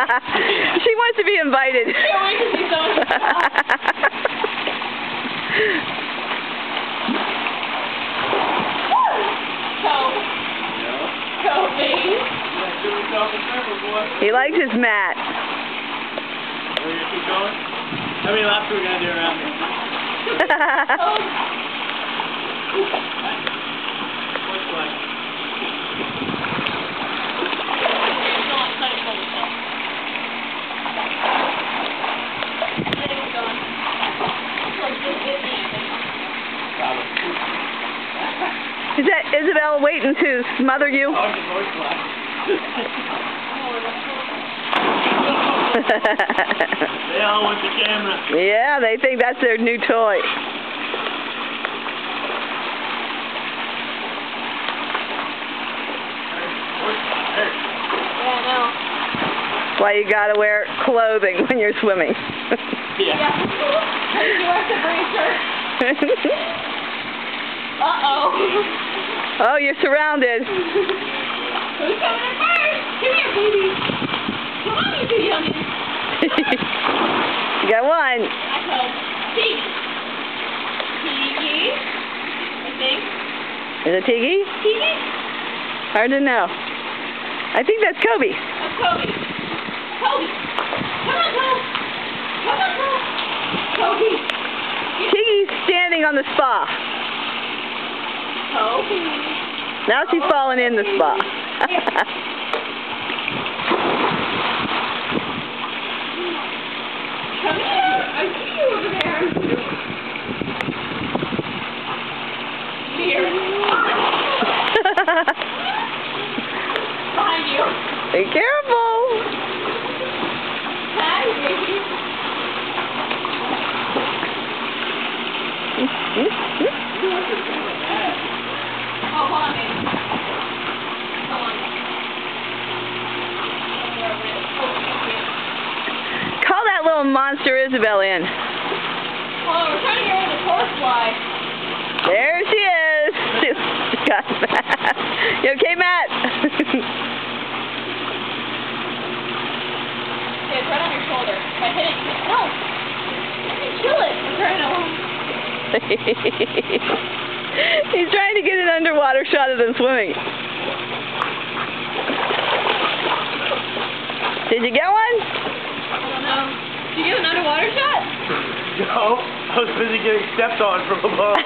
She wants to be invited. Can't wait to see someone. He likes his mat. Are we gonna keep going? How many laps are we gonna do around here? What's like? Is that Isabel waiting to smother you? They all want the camera. Yeah, they think that's their new toy. Yeah, I know. That's why you gotta wear clothing when you're swimming. Yeah. You have to brace her. Uh-oh. Oh, you're surrounded. Who's coming in first? Come here, baby. Come on, you two youngins. You got one. I called Tiggy. Tiggy, I think. Is it Tiggy? Tiggy? Hard to know. I think that's Kobe. That's Kobe. Kobe. Come on, Kobe. Come on, Kobe. Kobe. Tiggy's standing on the spa. Kobe. Now she's falling in the spa. Come here. I see you over there. Here. Behind you. Be careful. Hi, baby. Oh, hold on, baby. Hold on. Call that little monster Isabel in. Oh, we're trying to get rid of the horsefly. There she is. She's got Matt. You okay, Matt? Okay, it's right on your shoulder. If I hit it, no. Kill it. I'm trying to. He's trying to get an underwater shot of them swimming. Did you get one? I don't know. Did you get an underwater shot? No, I was busy getting stepped on from above.